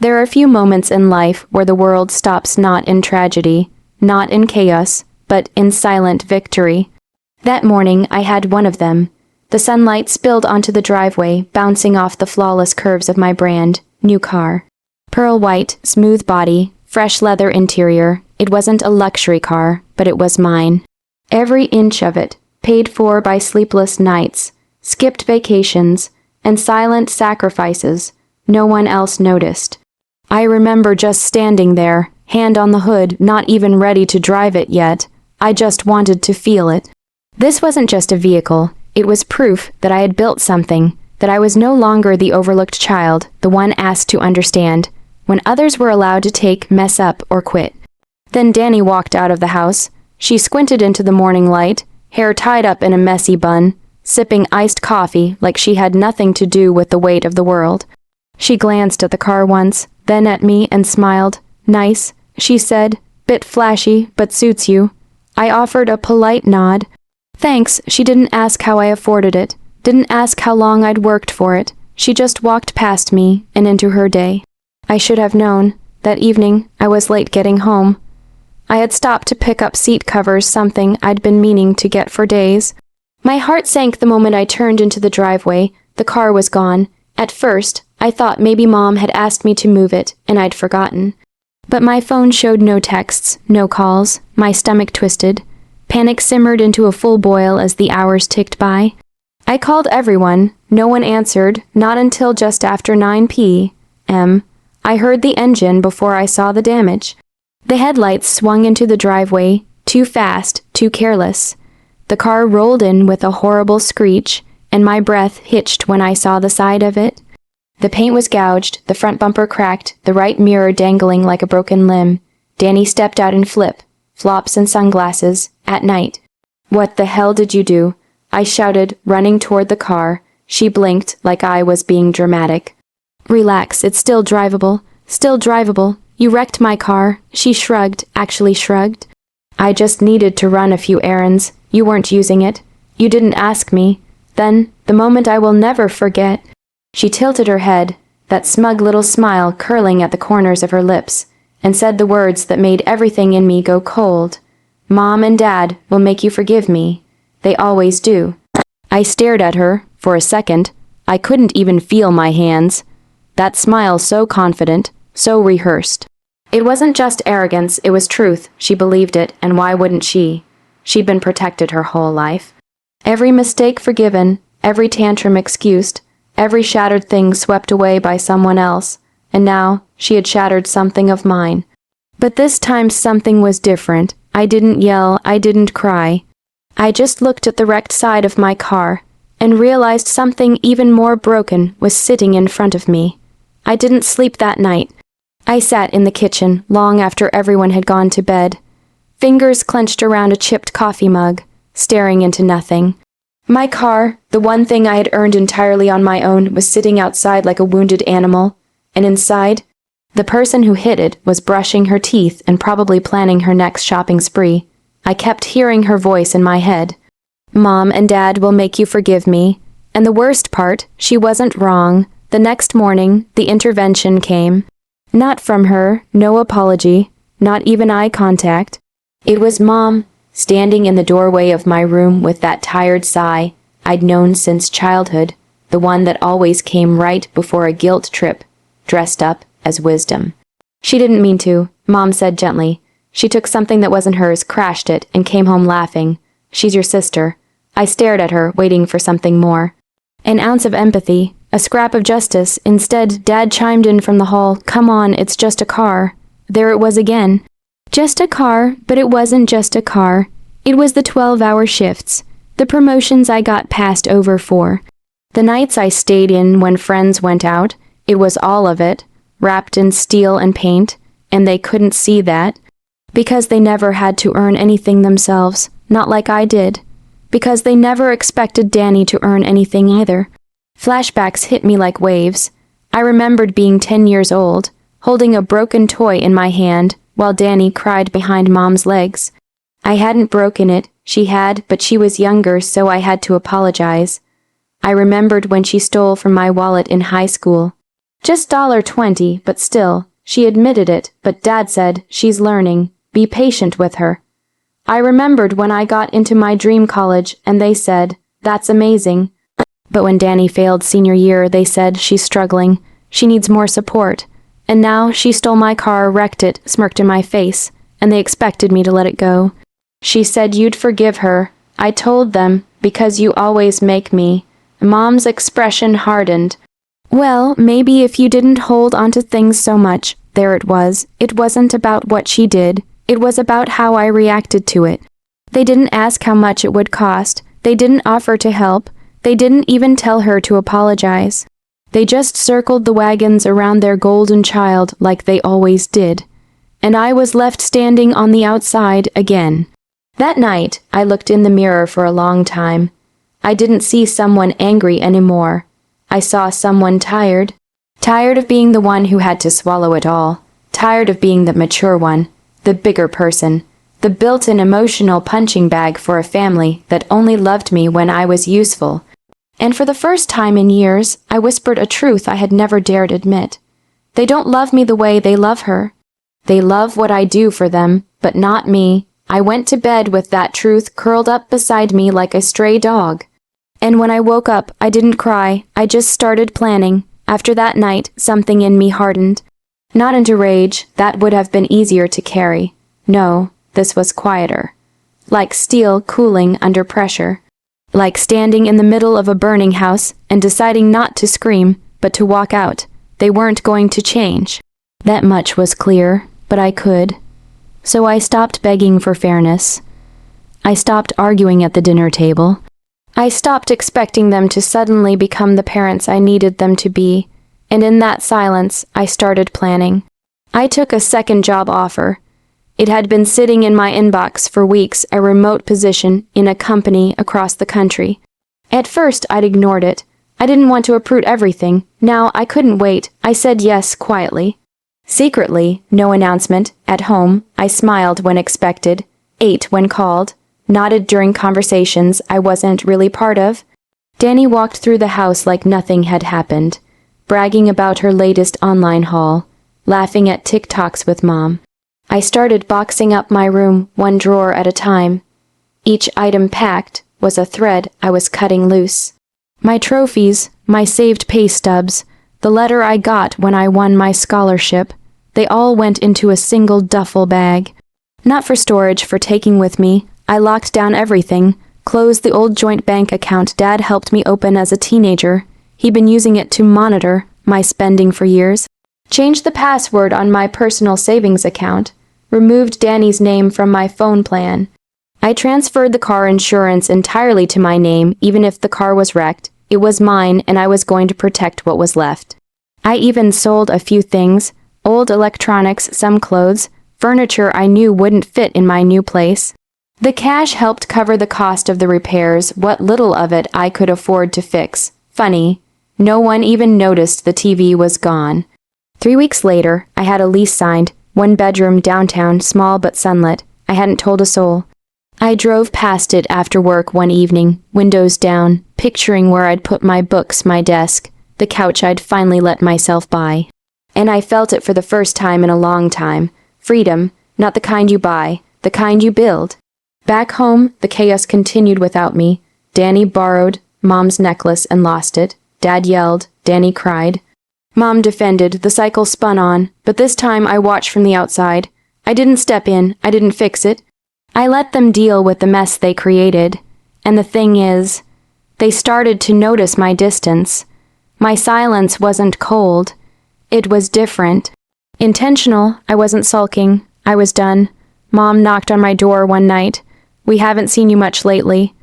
There are few moments in life where the world stops not in tragedy, not in chaos, but in silent victory. That morning I had one of them. The sunlight spilled onto the driveway, bouncing off the flawless curves of my brand new car. Pearl white, smooth body, fresh leather interior. It wasn't a luxury car, but it was mine. Every inch of it, paid for by sleepless nights, skipped vacations, and silent sacrifices no one else noticed. I remember just standing there, hand on the hood, not even ready to drive it yet. I just wanted to feel it. This wasn't just a vehicle. It was proof that I had built something, that I was no longer the overlooked child, the one asked to understand, when others were allowed to take, mess up, or quit. Then Danny walked out of the house. She squinted into the morning light, hair tied up in a messy bun, sipping iced coffee like she had nothing to do with the weight of the world. She glanced at the car once, then at me and smiled. "Nice," she said, "bit flashy, but suits you." I offered a polite nod. Thanks. She didn't ask how I afforded it, didn't ask how long I'd worked for it. She just walked past me and into her day. I should have known. That evening, I was late getting home. I had stopped to pick up seat covers, something I'd been meaning to get for days. My heart sank the moment I turned into the driveway. The car was gone. At first, I thought maybe Mom had asked me to move it, and I'd forgotten. But my phone showed no texts, no calls. My stomach twisted. Panic simmered into a full boil as the hours ticked by. I called everyone. No one answered, not until just after 9 p.m. I heard the engine before I saw the damage. The headlights swung into the driveway, too fast, too careless. The car rolled in with a horrible screech, and my breath hitched when I saw the side of it. The paint was gouged, the front bumper cracked, the right mirror dangling like a broken limb. Danny stepped out in flops and sunglasses, at night. "What the hell did you do?" I shouted, running toward the car. She blinked like I was being dramatic. "Relax, it's still drivable. Still drivable. You wrecked my car." She shrugged, actually shrugged. "I just needed to run a few errands. You weren't using it. You didn't ask me." Then, the moment I will never forget, she tilted her head, that smug little smile curling at the corners of her lips, and said the words that made everything in me go cold. "Mom and Dad will make you forgive me. They always do." I stared at her, for a second. I couldn't even feel my hands. That smile so confident, so rehearsed. It wasn't just arrogance, it was truth. She believed it, and why wouldn't she? She'd been protected her whole life. Every mistake forgiven, every tantrum excused, every shattered thing swept away by someone else, and now she had shattered something of mine. But this time something was different. I didn't yell, I didn't cry. I just looked at the wrecked side of my car, and realized something even more broken was sitting in front of me. I didn't sleep that night. I sat in the kitchen long after everyone had gone to bed, fingers clenched around a chipped coffee mug, staring into nothing. My car, the one thing I had earned entirely on my own, was sitting outside like a wounded animal, and inside, the person who hit it was brushing her teeth and probably planning her next shopping spree. I kept hearing her voice in my head. "Mom and Dad will make you forgive me." And the worst part, she wasn't wrong. The next morning, the intervention came. Not from her, no apology, not even eye contact. It was Mom, standing in the doorway of my room with that tired sigh I'd known since childhood, the one that always came right before a guilt trip, dressed up as wisdom. "She didn't mean to," Mom said gently. "She took something that wasn't hers, crashed it, and came home laughing. She's your sister." I stared at her, waiting for something more. An ounce of empathy, a scrap of justice. Instead, Dad chimed in from the hall, "Come on, it's just a car." There it was again. Just a car, but it wasn't just a car. It was the 12-hour shifts, the promotions I got passed over for. The nights I stayed in when friends went out, it was all of it, wrapped in steel and paint, and they couldn't see that. Because they never had to earn anything themselves, not like I did. Because they never expected Danny to earn anything either. Flashbacks hit me like waves. I remembered being 10 years old, holding a broken toy in my hand, while Danny cried behind Mom's legs. I hadn't broken it, she had, but she was younger, so I had to apologize. I remembered when she stole from my wallet in high school. Just $20, but still, she admitted it, but Dad said, she's learning, be patient with her. I remembered when I got into my dream college and they said, that's amazing. But when Danny failed senior year, they said, she's struggling, she needs more support. And now she stole my car, wrecked it, smirked in my face, and they expected me to let it go. She said you'd forgive her. I told them, because you always make me. Mom's expression hardened. Well, maybe if you didn't hold on to things so much, there it was. It wasn't about what she did. It was about how I reacted to it. They didn't ask how much it would cost. They didn't offer to help. They didn't even tell her to apologize. They just circled the wagons around their golden child like they always did. And I was left standing on the outside again. That night, I looked in the mirror for a long time. I didn't see someone angry anymore. I saw someone tired. Tired of being the one who had to swallow it all. Tired of being the mature one, the bigger person, the built-in emotional punching bag for a family that only loved me when I was useful. And for the first time in years, I whispered a truth I had never dared admit. They don't love me the way they love her. They love what I do for them, but not me. I went to bed with that truth curled up beside me like a stray dog. And when I woke up, I didn't cry, I just started planning. After that night, something in me hardened. Not into rage, that would have been easier to carry. No, this was quieter. Like steel cooling under pressure. Like standing in the middle of a burning house and deciding not to scream, but to walk out. They weren't going to change. That much was clear, but I could. So I stopped begging for fairness. I stopped arguing at the dinner table. I stopped expecting them to suddenly become the parents I needed them to be, and in that silence, I started planning. I took a second job offer. It had been sitting in my inbox for weeks, a remote position in a company across the country. At first, I'd ignored it. I didn't want to uproot everything. Now, I couldn't wait. I said yes quietly. Secretly, no announcement, at home, I smiled when expected, ate when called, nodded during conversations I wasn't really part of. Danny walked through the house like nothing had happened, bragging about her latest online haul, laughing at TikToks with Mom. I started boxing up my room one drawer at a time. Each item packed was a thread I was cutting loose. My trophies, my saved pay stubs, the letter I got when I won my scholarship, they all went into a single duffel bag. Not for storage, for taking with me. I locked down everything, closed the old joint bank account Dad helped me open as a teenager. He'd been using it to monitor my spending for years. Changed the password on my personal savings account. Removed Danny's name from my phone plan. I transferred the car insurance entirely to my name, even if the car was wrecked. It was mine, and I was going to protect what was left. I even sold a few things, old electronics, some clothes, furniture I knew wouldn't fit in my new place. The cash helped cover the cost of the repairs, what little of it I could afford to fix. Funny, no one even noticed the TV was gone. 3 weeks later, I had a lease signed, 1 bedroom downtown, small but sunlit. I hadn't told a soul. I drove past it after work one evening, windows down, picturing where I'd put my books, my desk, the couch I'd finally let myself buy. And I felt it for the first time in a long time. Freedom, not the kind you buy, the kind you build. Back home, the chaos continued without me. Danny borrowed Mom's necklace and lost it. Dad yelled. Danny cried. Mom defended. The cycle spun on, but this time I watched from the outside. I didn't step in. I didn't fix it. I let them deal with the mess they created. And the thing is, they started to notice my distance. My silence wasn't cold. It was different. Intentional. I wasn't sulking. I was done. Mom knocked on my door one night. We haven't seen you much lately.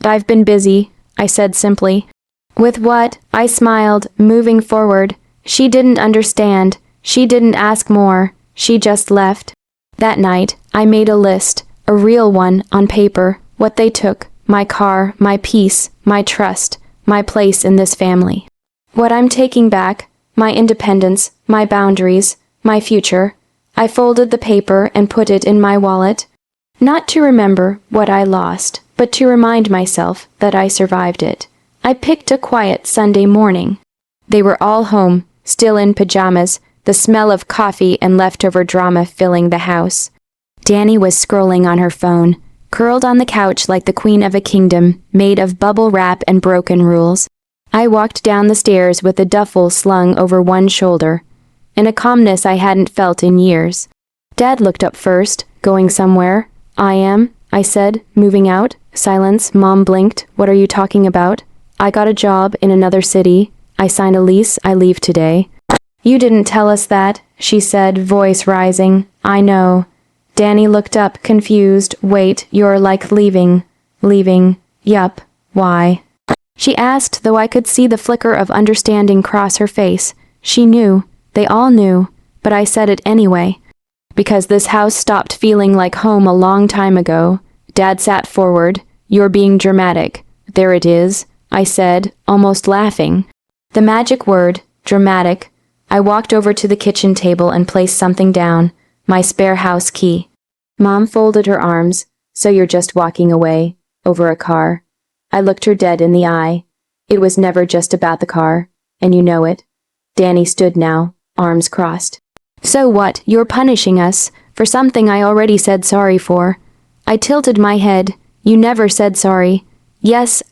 I've been busy, I said simply. With what? I smiled, moving forward. She didn't understand. She didn't ask more. She just left. That night, I made a list, a real one, on paper, what they took, my car, my peace, my trust, my place in this family. What I'm taking back, my independence, my boundaries, my future. I folded the paper and put it in my wallet. Not to remember what I lost, but to remind myself that I survived it. I picked a quiet Sunday morning. They were all home, still in pajamas, the smell of coffee and leftover drama filling the house. Danny was scrolling on her phone, curled on the couch like the queen of a kingdom, made of bubble wrap and broken rules. I walked down the stairs with a duffel slung over one shoulder, in a calmness I hadn't felt in years. Dad looked up first, going somewhere. I am, I said, moving out. Silence. Mom blinked. What are you talking about? I got a job in another city. I signed a lease. I leave today. You didn't tell us that, she said, voice rising. I know. Danny looked up, confused. Wait, you're like leaving. Leaving. Yup. Why? She asked, though I could see the flicker of understanding cross her face. She knew. They all knew. But I said it anyway. Because this house stopped feeling like home a long time ago. Dad sat forward. You're being dramatic. There it is, I said, almost laughing. The magic word, dramatic. I walked over to the kitchen table and placed something down, my spare house key. Mom folded her arms. So you're just walking away, over a car. I looked her dead in the eye. It was never just about the car, and you know it. Danny stood now, arms crossed. So what? You're punishing us for something I already said sorry for. I tilted my head. You never said sorry. Yes,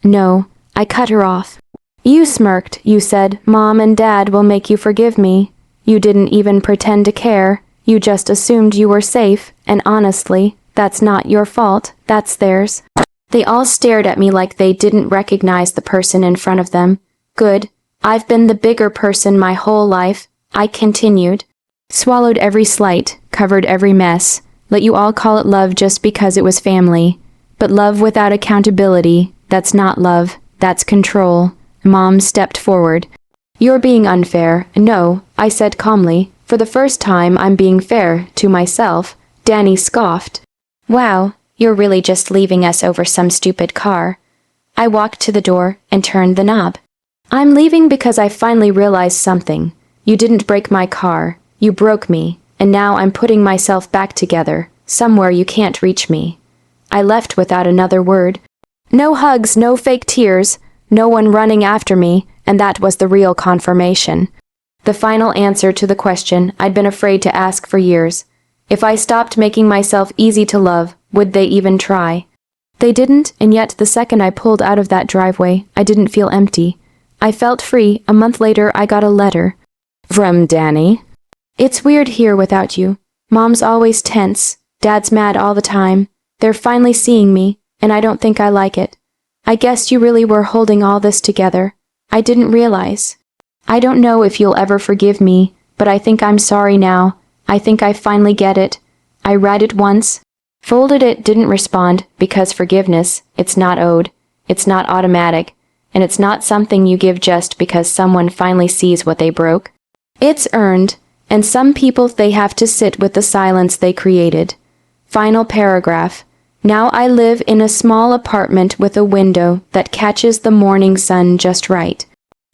no. I cut her off. You smirked, you said, Mom and Dad will make you forgive me. You didn't even pretend to care. You just assumed you were safe, and honestly, that's not your fault, that's theirs. They all stared at me like they didn't recognize the person in front of them. Good. I've been the bigger person my whole life. I continued. Swallowed every slight, covered every mess. Let you all call it love just because it was family. But love without accountability, that's not love, that's control. Mom stepped forward. You're being unfair. No, I said calmly. For the first time, I'm being fair to myself. Danny scoffed. Wow, you're really just leaving us over some stupid car. I walked to the door and turned the knob. I'm leaving because I finally realized something. You didn't break my car. You broke me, and now I'm putting myself back together, somewhere you can't reach me. I left without another word. No hugs, no fake tears, no one running after me, and that was the real confirmation. The final answer to the question I'd been afraid to ask for years. If I stopped making myself easy to love, would they even try? They didn't, and yet the second I pulled out of that driveway, I didn't feel empty. I felt free. A month later, I got a letter. From Danny. It's weird here without you. Mom's always tense. Dad's mad all the time. They're finally seeing me, and I don't think I like it. I guess you really were holding all this together. I didn't realize. I don't know if you'll ever forgive me, but I think I'm sorry now. I think I finally get it. I read it once. Folded it, didn't respond, because forgiveness, it's not owed. It's not automatic. And it's not something you give just because someone finally sees what they broke. It's earned, and some people they have to sit with the silence they created. Final paragraph. Now I live in a small apartment with a window that catches the morning sun just right.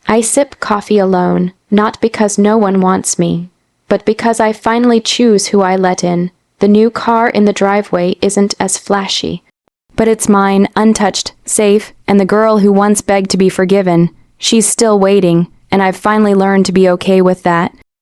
I sip coffee alone, not because no one wants me, but because I finally choose who I let in. The new car in the driveway isn't as flashy, but it's mine, untouched, safe, and the girl who once begged to be forgiven, she's still waiting, and I've finally learned to be okay with that.